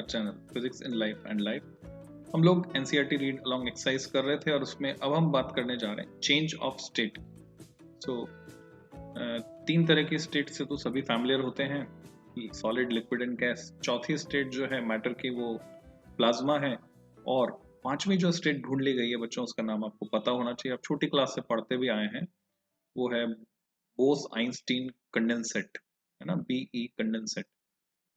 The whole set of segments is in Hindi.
Channel physics in life and life. हम लोग एनसीईआरटी रीड अलोंग एक्सरसाइज कर रहे थे और उसमें अब हम बात करने जा रहे हैं चेंज ऑफ स्टेट। सो तीन तरह की स्टेट से तो सभी फैमिलियर होते हैं, सॉलिड, लिक्विड एंड गैस। चौथी स्टेट जो है मैटर की, वो प्लाज्मा है। और पांचवी जो स्टेट ढूंढ ली गई है बच्चों, उसका नाम आपको पता होना चाहिए, आप छोटी क्लास से पढ़ते भी आए हैं, वो है बोस आइंस्टीन कंडेंसेट, है ना, बीई कंडेंसेट।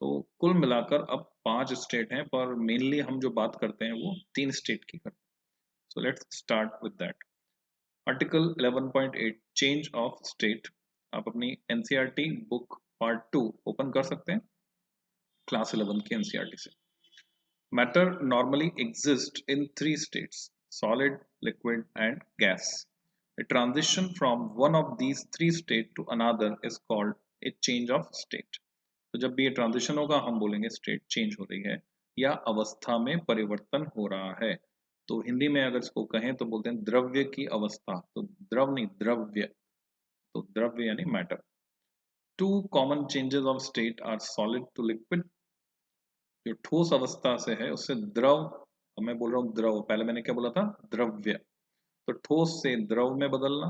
तो कुल मिलाकर अब पांच स्टेट हैं, पर मेनली हम जो बात करते हैं वो तीन स्टेट की करते हैं। So let's start with that. Article 11.8 change of state. आप अपनी एनसीईआरटी बुक पार्ट 2 ओपन कर सकते हैं, क्लास 11 की एनसीईआरटी से। Matter normally exist in three states, solid, liquid and gas. A transition from one of these three states to another is called a change of state. तो जब भी ये ट्रांजिशन होगा हम बोलेंगे स्टेट चेंज हो रही है या अवस्था में परिवर्तन हो रहा है। तो हिंदी में अगर इसको कहें तो बोलते हैं द्रव्य की अवस्था। तो द्रव नहीं, द्रव्य। तो द्रव्य यानी matter. Two common changes of state are solid to liquid. जो ठोस अवस्था से है उससे द्रव, अब मैं बोल रहा हूँ द्रव, पहले मैंने क्या बोला था, द्रव्य। तो ठोस से द्रव में बदलना,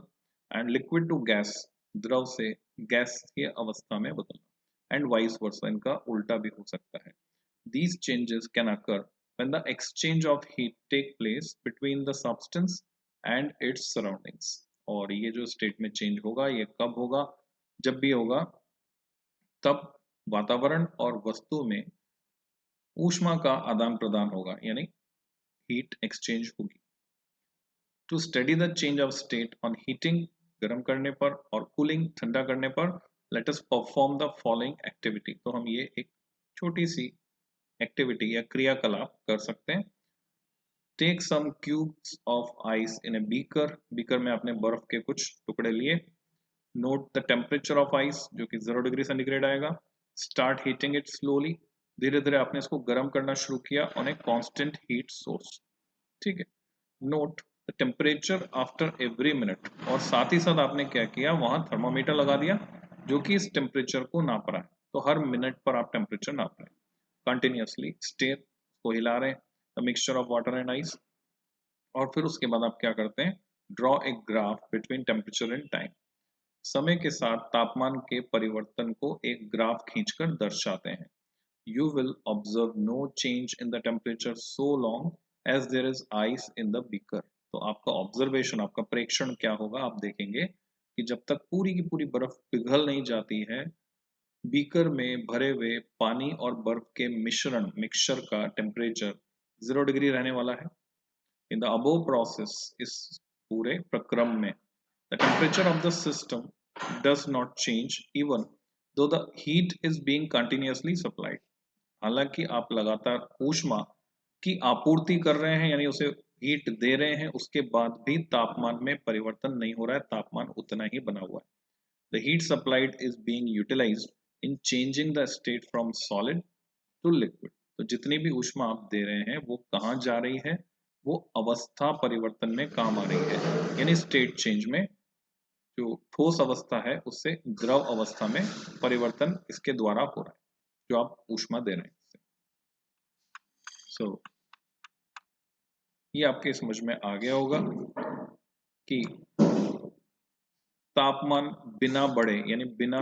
एंड लिक्विड टू गैस, द्रव से गैस की अवस्था में बदलना, एंड वाइस वर्सा, इनका उल्टा भी हो सकता है। These changes can occur when the exchange of heat take place between the substance and its surroundings. और ये जो स्टेट में चेंज होगा ये कब होगा, जब भी होगा तब वातावरण और वस्तु में ऊष्मा का आदान प्रदान होगा, यानी हीट एक्सचेंज होगी। To study the change of state on heating, गर्म करने पर, और कूलिंग, ठंडा करने पर, let us perform the following activity. तो हम ये एक छोटी सी एक्टिविटी या क्रियाकलाप कर सकते हैं। Take some cubes of ice in a beaker, beaker में आपने बर्फ के कुछ टुकड़े लिए। Note the temperature of ice, जो कि 0 डिग्री सेंटीग्रेड आएगा। स्टार्ट हीटिंग इट स्लोली, धीरे धीरे आपने इसको गर्म करना शुरू किया on a constant heat source. ठीक है। Note the temperature after every minute, और साथ ही साथ आपने क्या किया, वहां थर्मामीटर लगा दिया जो कि इस टेम्परेचर को नाप रहा है। तो हर मिनट पर आप टेम्परेचर नाप रहे हैं कंटिन्यूअसली। स्टेयर को हिला रहे हैं, the mixture of water and ice. और फिर उसके बाद आप क्या करते हैं, draw a graph between temperature and time. समय के साथ तापमान के परिवर्तन को एक ग्राफ खींचकर दर्शाते हैं। You will observe no change in the temperature so long as there is ice in the beaker. तो आपका ऑब्जर्वेशन, आपका प्रेक्षण क्या होगा, आप देखेंगे कि जब तक पूरी की पूरी बर्फ पिघल नहीं जाती है, बीकर में भरे हुए पानी और बर्फ के मिक्सचर का टेम्परेचर 0 डिग्री रहने वाला है। इन द अबोव प्रोसेस, इस पूरे प्रक्रम में, the temperature of the system does not change even though the heat is being continuously supplied. हालांकि आप लगातार ऊष्मा की आपूर्ति कर रहे हैं, यानी उसे हीट दे रहे हैं, उसके बाद भी तापमान में परिवर्तन नहीं हो रहा है, तापमान उतना ही बना हुआ है। The heat supplied is being utilised in changing the state from solid to liquid. तो जितनी भी ऊष्मा आप दे रहे हैं वो कहाँ जा रही है, वो अवस्था परिवर्तन में काम आ रही है, यानी स्टेट चेंज में। जो ठोस अवस्था है उससे द्रव अवस्था में परिवर्तन इसके द्वारा हो रहा है, जो आप ऊष्मा दे रहे हैं। सो ये आपके समझ में आ गया होगा कि तापमान बिना बढ़े, यानी बिना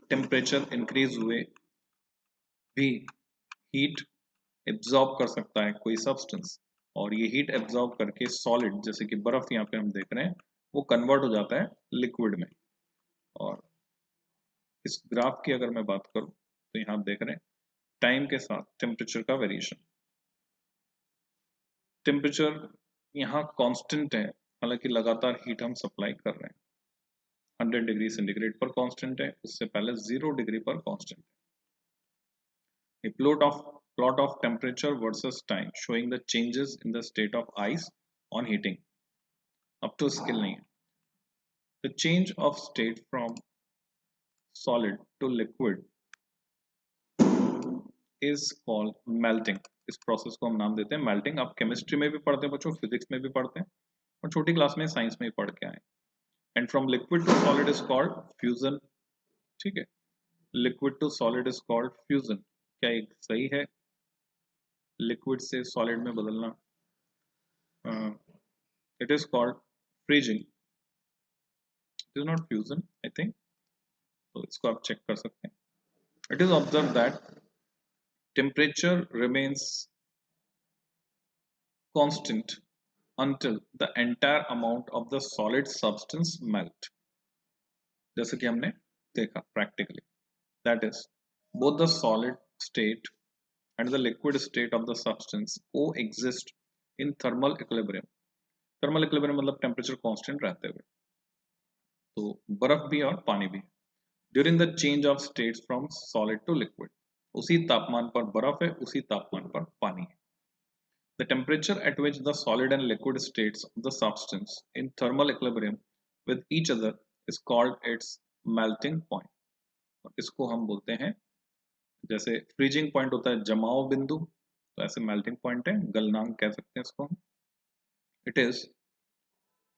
टेम्परेचर इंक्रीज हुए भी हीट एब्जॉर्ब कर सकता है कोई सब्सटेंस, और ये हीट एब्जॉर्ब करके सॉलिड, जैसे कि बर्फ यहाँ पे हम देख रहे हैं, वो कन्वर्ट हो जाता है लिक्विड में। और इस ग्राफ की अगर मैं बात करूं तो यहाँ आप देख रहे हैं टाइम के साथ टेम्परेचर का वेरिएशन। टेम्परेचर यहाँ कांस्टेंट है, हालांकि लगातार हीट हम सप्लाई कर रहे हैं। 100 डिग्री सेंटीग्रेड पर कांस्टेंट है, उससे पहले 0 डिग्री पर कांस्टेंट है। Plot of temperature versus time showing the changes in the state of ice on heating. अब तो स्किल नहीं है। The change of state from solid to liquid is called melting. इस प्रोसेस को हम नाम देते हैं मेल्टिंग। आप केमिस्ट्री में भी पढ़ते हैं बच्चों, फिजिक्स में भी पढ़ते हैं, और छोटी क्लास में साइंस में भी पढ़ के आए। And from liquid to solid is called fusion. ठीक है, liquid to solid is called fusion. क्या एक सही है? लिक्विड से सॉलिड में बदलना, it is called freezing, it is not fusion I think, तो इसको आप चेक कर सकते हैं. It is observe that temperature remains constant until the entire amount of the solid substance melt. जैसे कि हमने देखा practically, that is both the solid state and the liquid state of the substance coexist in thermal equilibrium. Thermal equilibrium मतलब temperature constant रहते हुए, तो बर्फ भी और पानी भी. During the change of states from solid to liquid, उसी तापमान पर बर्फ है, उसी तापमान पर पानी है. The temperature at which the solid and liquid states of the substance in thermal equilibrium with each other is called its melting point. और इसको हम बोलते हैं, जैसे फ्रीजिंग पॉइंट होता है जमाव बिंदु, तो ऐसे मेल्टिंग पॉइंट है, गलनांक कह सकते हैं इसको. It is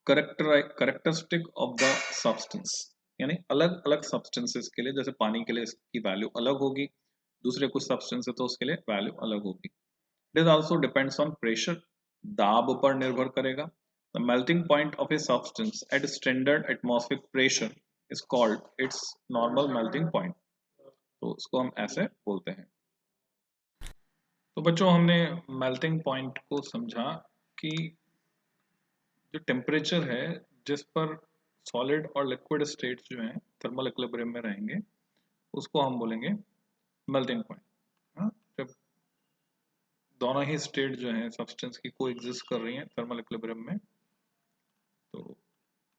characteristic of the substance, यानी अलग अलग सब्सटेंसेस के लिए, जैसे पानी के लिए इसकी वैल्यू अलग होगी, दूसरे कुछ सब्सटेंस है तो उसके लिए वैल्यू अलग होगी. It is also depends on pressure, दाब पर निर्भर करेगा. The melting point of a substance at standard atmospheric pressure is called its normal melting point. तो इसको हम ऐसे बोलते हैं. तो बच्चों हमने melting point को समझा कि जो टेम्परेचर है जिस पर सॉलिड और लिक्विड स्टेट्स जो हैं थर्मल इक्विलिब्रियम में रहेंगे, उसको हम बोलेंगे मेल्टिंग पॉइंट. जब दोनों ही स्टेट जो हैं सब्सटेंस की को एग्जिस्ट कर रही हैं थर्मल इक्विलिब्रियम में, तो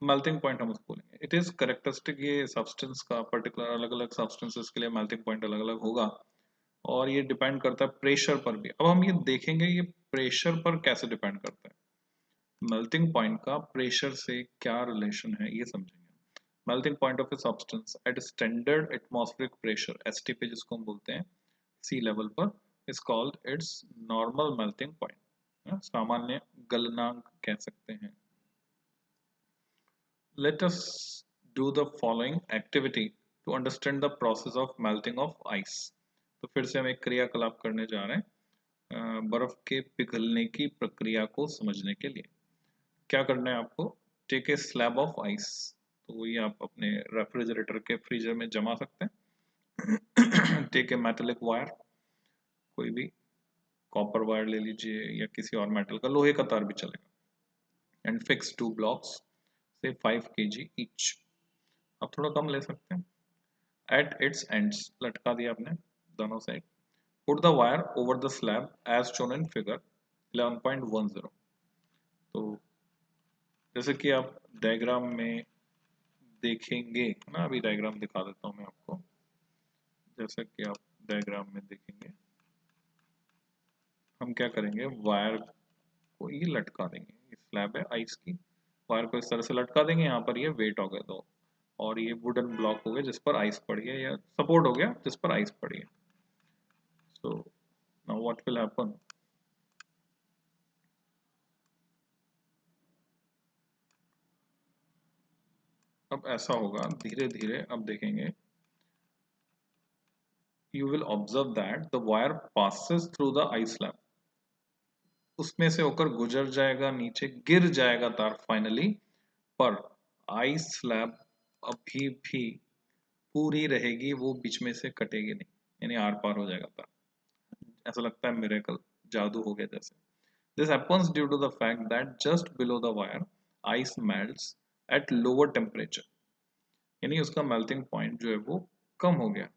मेल्टिंग पॉइंट हम उसको बोलेंगे. इट इज करेक्टरिस्टिक, ये सब्सटेंस का पर्टिकुलर अलग अलग सब्सटेंसेस के लिए मेल्टिंग पॉइंट अलग अलग होगा, और ये डिपेंड करता है प्रेशर पर भी. अब हम ये देखेंगे ये प्रेशर पर कैसे डिपेंड करता है, मेल्टिंग पॉइंट का प्रेशर से क्या रिलेशन है ये समझेंगे. Melting point of a substance eight standard atmospheric pressure, STP जिसको हम बोलते हैं, सी लेवल पर, is called its normal melting point, सामान्य गलनांक कह सकते हैं. Let us do the following activity to understand the process of melting of ice. तो फिर से हम एक क्रियाकलाप करने जा रहे हैं बर्फ के पिघलने की प्रक्रिया को समझने के लिए. क्या करना है आपको, take a slab of ice, तो ये आप अपने रेफ्रिजरेटर के फ्रीजर में जमा सकते हैं. टेक ए मेटेलिक वायर, कोई भी कॉपर वायर ले लीजिए या किसी और मेटल का, लोहे का तार भी चलेगा. एंड फिक्स 2 ब्लॉक्स से 5 kg ईच, अब थोड़ा कम ले सकते हैं. एट इट्स एंड्स, लटका दिया आपने दोनों side. Put the wire over the slab as shown in figure 11.10. तो जैसे कि आप डायग्राम में देखेंगे ना, अभी डायग्राम दिखा देता हूं मैं आपको. जैसे कि आप डायग्राम में देखेंगे, हम क्या करेंगे, वायर को ये लटका देंगे. ये स्लैब है आइस की, वायर को इस तरह से लटका देंगे. यहाँ पर ये वेट हो गया दो, और ये वुडन ब्लॉक हो गया जिस पर आइस पड़ी है, या सपोर्ट हो गया जिस पर आइस पड़ी है. So now what will happen, अब ऐसा होगा धीरे धीरे, अब देखेंगे, you will observe that the wire passes through the ice slab, उसमें से होकर गुजर जाएगा, नीचे गिर जाएगा तार फाइनली, पर आइस स्लैब अभी भी पूरी रहेगी, वो बीच में से कटेगी नहीं, यानी आर पार हो जाएगा तार. ऐसा लगता है मिरेकल, जादू हो गया जैसे. This happens due to the fact that just below the wire, ice melts at lower temperature. यानी उसका melting point जो है वो कम हो गया.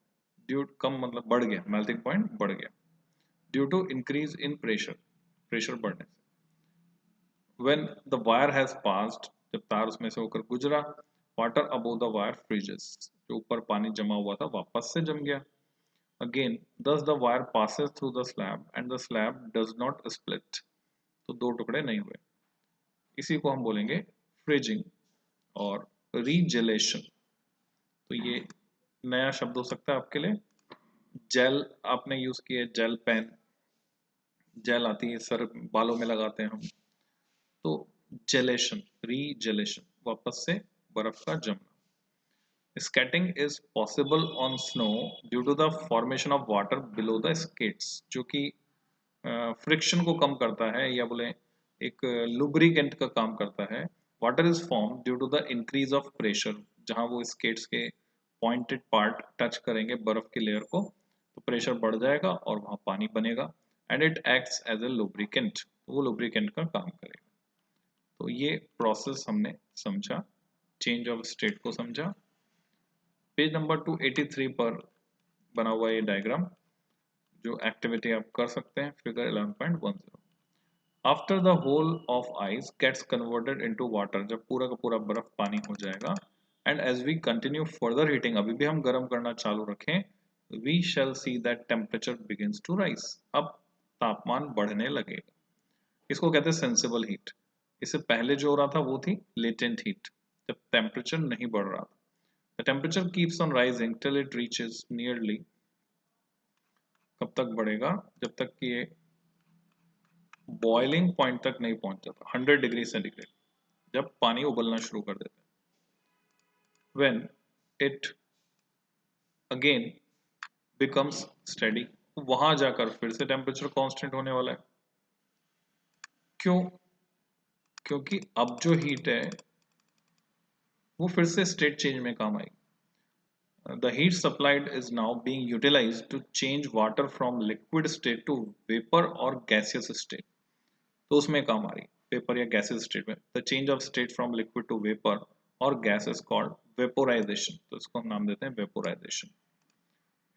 Due कम मतलब बढ़ गया, melting point बढ़ गया. Due to increase in pressure, pressure बढ़ने से. When the wire has passed, जब तार उसमें से होकर गुजरा, water above the wire freezes. जो ऊपर पानी जमा हुआ था वापस से जम गया. Again, thus the wire passes through the slab and the slab does not split. तो दो टुकड़े नहीं हुए. इसी को हम बोलेंगे फ्रीजिंग और रीजेलेशन. तो ये नया शब्द हो सकता है आपके लिए. जेल आपने यूज किया, जेल पेन, जेल आती है सर बालों में लगाते हैं हम, तो जेलेशन, रीजेलेशन, वापस से बर्फ का जमना. Skating is possible on snow due to the formation of water below the skates, जो कि फ्रिक्शन को कम करता है, या बोले एक लुब्रिकेंट का काम करता है। Water is form due to the increase of pressure, जहां वो स्केट्स के पॉइंटेड पार्ट टच करेंगे बर्फ की लेयर को, तो प्रेशर बढ़ जाएगा और वहां पानी बनेगा। And it acts as a lubricant, वो लुब्रिकेंट का काम करेगा। तो ये प्रोसेस हमने समझा, चेंज ऑफ स्टेट को समझा। पेज नंबर 283 पर बना हुआ ये डायग्राम, जो एक्टिविटी आप कर सकते हैं, figure 11.10। After the whole of ice gets converted into water, जब पूरा का पूरा बर्फ पानी हो जाएगा, and as we continue further heating, अभी भी हम गर्म करना चालू रखें, we shall see that temperature begins to rise, अब तापमान बढ़ने लगेगा। इसको कहते हैं सेंसिबल हीट। इससे पहले जो हो रहा था वो थी लेटेंट हीट, जब टेम्परेचर नहीं बढ़ रहा था। The temperature keeps on rising till it reaches nearly, कब तक बढ़ेगा, जब तक कि ये बॉइलिंग पॉइंट तक नहीं पहुंच जाता, 100 डिग्री सेंटीग्रेड, जब पानी उबलना शुरू कर देता है। When it again becomes steady, वहां जाकर फिर से टेम्परेचर कांस्टेंट होने वाला है। क्यों? क्योंकि अब जो हीट है वो फिर से स्टेट चेंज में काम आएगी। The heat supplied is now being utilized to change water from liquid state to vapor or gaseous state. तो उसमें काम आ रही है vapor या gaseous state में। The change of state from liquid to vapor or gas is called vaporization. तो इसको हम नाम देते हैं vaporization.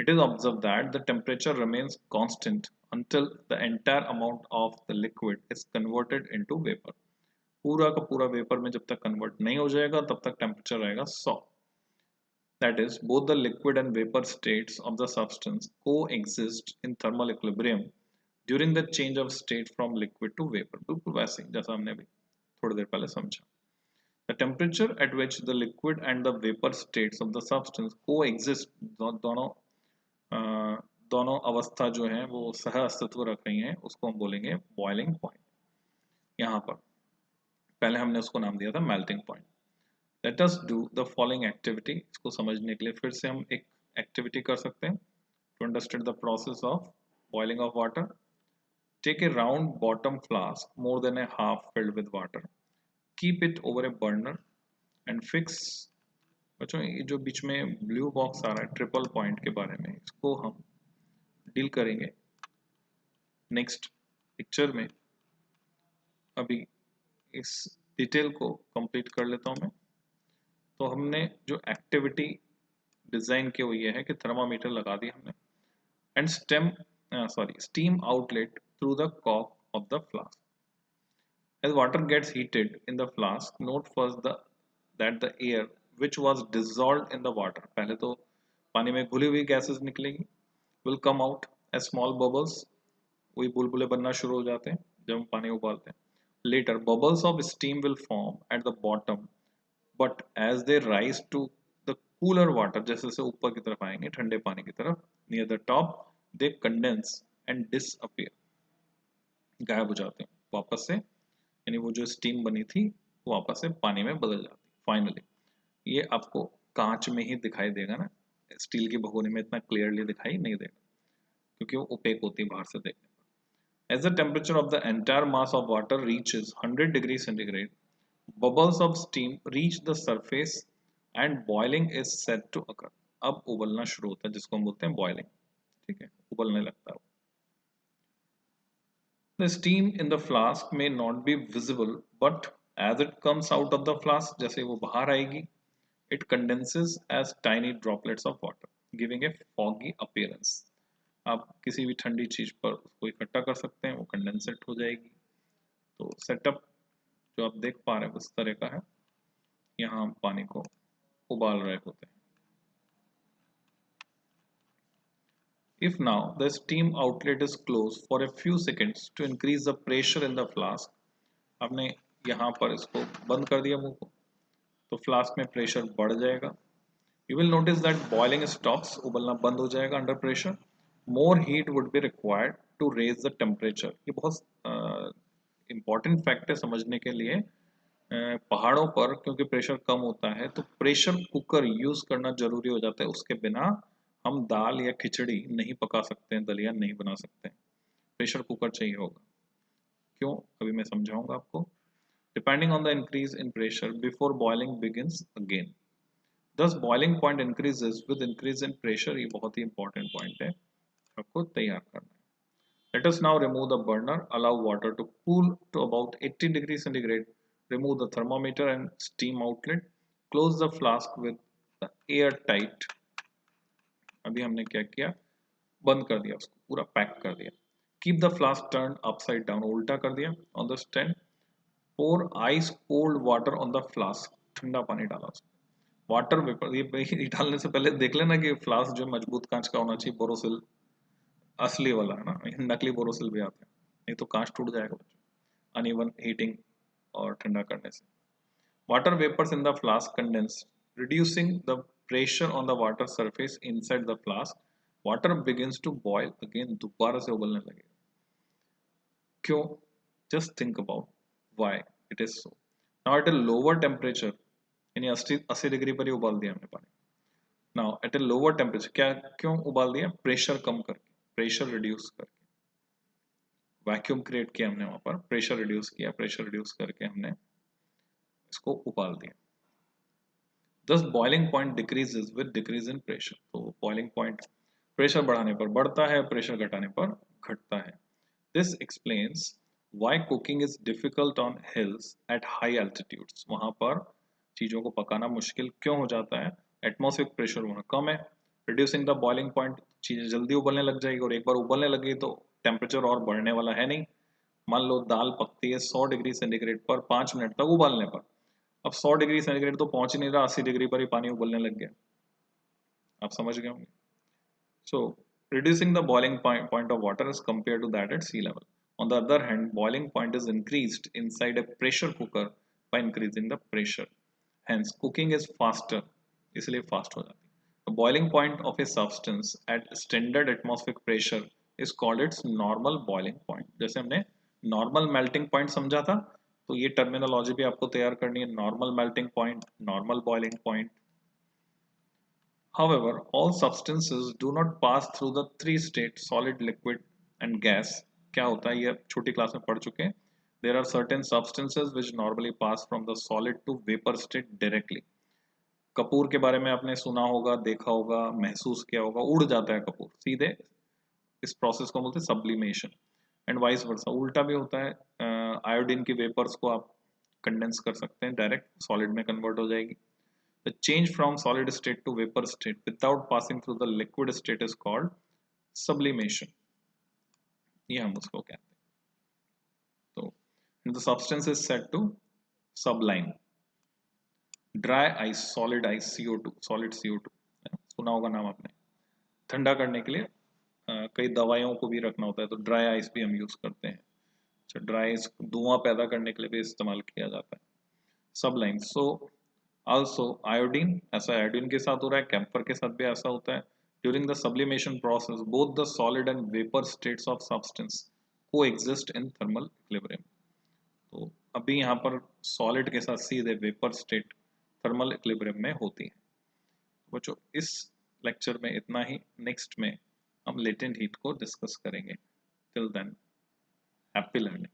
It is observed that the temperature remains constant until the entire amount of the liquid is converted into vapor. पूरा का पूरा vapor में जब तक convert नहीं हो जाएगा तब तक temperature रहेगा 100. That is, both the liquid and vapor states of the substance coexist in thermal equilibrium during the change of state from liquid to vapor. बिल्कुल वैसे ही जैसा हमने अभी थोड़ी देर पहले समझा। The temperature at which the liquid and the vapor states of the substance coexist, दोनों अवस्था जो है वो सह अस्तित्व रख रही हैं, उसको हम बोलेंगे बॉइलिंग पॉइंट। यहाँ पर पहले हमने उसको नाम दिया था melting point. Let us do the following activity. इसको समझने के लिए फिर से हम एक एक्टिविटी कर सकते हैं। To understand the process of boiling of water, take a round bottom flask more than a half filled with water. Keep it over a burner and fix. बच्चों ये जो बीच में ब्लू बॉक्स आ रहा है ट्रिपल पॉइंट के बारे में, इसको हम डील करेंगे नेक्स्ट पिक्चर में। अभी इस डिटेल को कंप्लीट कर लेता हूँ मैं। तो हमने जो एक्टिविटी डिजाइन की हुई है कि थर्मामीटर लगा दिया हमने, and steam outlet through the कॉक of the flask. As water gets heated in the flask, note first that the air which was dissolved in the water, पहले तो पानी में घुली हुई गैसेस निकलेगी, will come out as small bubbles, वही बुलबुले बनना शुरू हो जाते हैं जब हम पानी उबालते हैं। Later, bubbles of steam will form at the bottom, but as they rise to the cooler water, जैसे जैसे ऊपर की तरफ आएंगे ठंडे पानी की तरफ, near the top they condense and disappear, गायब हो जाते हैं वापस से, यानी वो जो स्टीम बनी थी वो वापस से पानी में बदल जाती है। फाइनली ये आपको कांच में ही दिखाई देगा ना, स्टील की भगोनी में इतना क्लियरली दिखाई नहीं देगा क्योंकि वो ओपेक होती है बाहर से देखने पर। As the temperature of the entire mass of water reaches 100 degrees centigrade, bubbles of steam reach the surface and boiling is said to occur. अब उबलना शुरू होता है जिसको हम बोलते हैं बॉइलिंग, ठीक है, उबलने लगता है। The steam in the flask may not be visible, but as it comes out of the flask, जैसे वो बाहर आएगी, it condenses as tiny droplets of water, giving a foggy appearance. आप किसी भी ठंडी चीज पर उसको इकट्ठा कर सकते हैं, वो कंडेंसेट हो जाएगी। तो सेटअप जो आप देख पा रहे हैं उस तरह का है। यहाँ हम पानी को उबाल रहे होते हैं। If now the steam outlet is closed for a few seconds to increase the pressure in the flask, आपने यहाँ पर इसको बंद कर दिया मुंह को, तो फ्लास्क में प्रेशर बढ़ जाएगा। You will notice that boiling stops, उबलना बंद हो जाएगा under pressure. More heat would be required to raise the temperature. ये बहुत important fact है समझने के लिए। पहाड़ों पर क्योंकि प्रेशर कम होता है तो प्रेशर कुकर यूज करना जरूरी हो जाता है, उसके बिना हम दाल या खिचड़ी नहीं पका सकते हैं, दलिया नहीं बना सकते हैं। प्रेशर कुकर चाहिए होगा। क्यों, अभी मैं समझाऊंगा आपको। Depending on the increase in pressure before boiling begins again, thus boiling point increases with increase in pressure. ये बहुत ही इंपॉर्टेंट पॉइंट है, आपको तैयार करना है। Let us now remove the burner, allow water to cool to about 80 degrees centigrade, remove the thermometer and steam outlet, close the flask with the air tight। अभी हमने क्या किया, बंद कर दिया, उसको पूरा पैक कर दिया। Keep the flask turn upside down, उल्टा कर दिया। On the stand pour ice cold water on the flask, ठंडा पानी डाला उसमें। वाटर वेपर, ये डालने से पहले देख लेना कि फ्लास्क जो मजबूत कांच का होना चाहिए, बोरोसिल असली वाला है ना, नकली बोरोसिल भी आते हैं, नहीं तो कांच टूट जाएगा अनइवन हीटिंग और ठंडा करने से। Water vapours in the flask condense, reducing the pressure on the water surface inside the flask. Water begins to boil again, दोबारा से उबलने लगेगा। क्यों, just think about why it is so. Now at a lower temperature, यानी 80 डिग्री पर ही उबाल दिया हमने पानी। Now at a lower temperature, क्या क्यों उबाल दिया, प्रेशर कम करके, प्रेशर रिड्यूस करके, वैक्यूम क्रिएट किया हमने वहां पर, प्रेशर रिड्यूस किया, प्रेशर रिड्यूस करके हमने इसको उबाल दिया। दस boiling point decreases with decrease in pressure, तो बॉइलिंग पॉइंट प्रेशर बढ़ाने पर बढ़ता है, प्रेशर घटाने पर घटता है। This explains why cooking is difficult on hills at high altitudes, वहां पर चीजों को पकाना मुश्किल क्यों हो जाता है, एटमॉस्फेरिक प्रेशर वहां कम है। रिड्यूसिंग द बॉइलिंग पॉइंट, चीजें जल्दी उबलने लग जाएगी, और एक बार उबलने लगी तो टेम्परेचर और बढ़ने वाला है नहीं। मान लो दाल पकती है 100 डिग्री सेंटीग्रेड पर 5 मिनट तक उबालने पर, अब 100 डिग्री सेंटीग्रेड तो पहुंच ही नहीं रहा, 80 डिग्री पर ही पानी उबलने लग गया। आप समझ गए होंगे। So, reducing the boiling point of water is compared to that at sea level. On the other hand, boiling point is increased inside a pressure cooker by increasing the pressure. Hence, cooking is faster. इसलिए fast हो जाती है। The boiling point of a substance at standard atmospheric pressure is called its normal boiling point. जैसे हमने normal melting point समझा था, तो ये terminology भी आपको तैयार करनी है, normal melting point, normal boiling point। However, all substances do not pass through the three states solid, liquid and gas। क्या होता है, ये छोटी क्लास में पढ़ चुके हैं। There are certain substances which normally pass from the solid to vapor state directly। Kapoor के बारे में आपने सुना होगा, देखा होगा, महसूस किया होगा, उड़ जाता है कपूर सीधे, इस प्रोसेस को बोलते हैं सब्लिमेशन। एंड वाइस वर्सा, उल्टा भी होता है। आयोडीन की वेपर्स को आप कंडेंस कर सकते हैं, डायरेक्ट सॉलिड में कन्वर्ट हो जाएगी। The change from solid state to vapor state without passing through the liquid state is called sublimation। ये हम उसको कहते हैं। तो the substance is said to sublime। Dry ice, solid ice, CO2, solid CO2 सुना होगा नाम आपने। ठंडा करने के लिए कई दवाइयों को भी रखना होता है, तो ड्राई आइस भी हम यूज करते हैं। अच्छा, ड्राई आइस धुआं पैदा करने के लिए भी इस्तेमाल किया जाता है। सबलाइम, सो also iodine, ऐसा आयोडीन के साथ हो रहा है, कैम्फर के साथ भी ऐसा होता है। During the sublimation process both the solid and vapour states of substance coexist in thermal equilibrium. तो अभी यहाँ पर सॉलिड के साथ सीधे वेपर स्टेट थर्मल इक्विलिब्रियम में होती है। बच्चों, इस लेक्चर में इतना ही। नेक्स्ट में हम लेटेंट हीट को डिस्कस करेंगे। Till then, happy learning.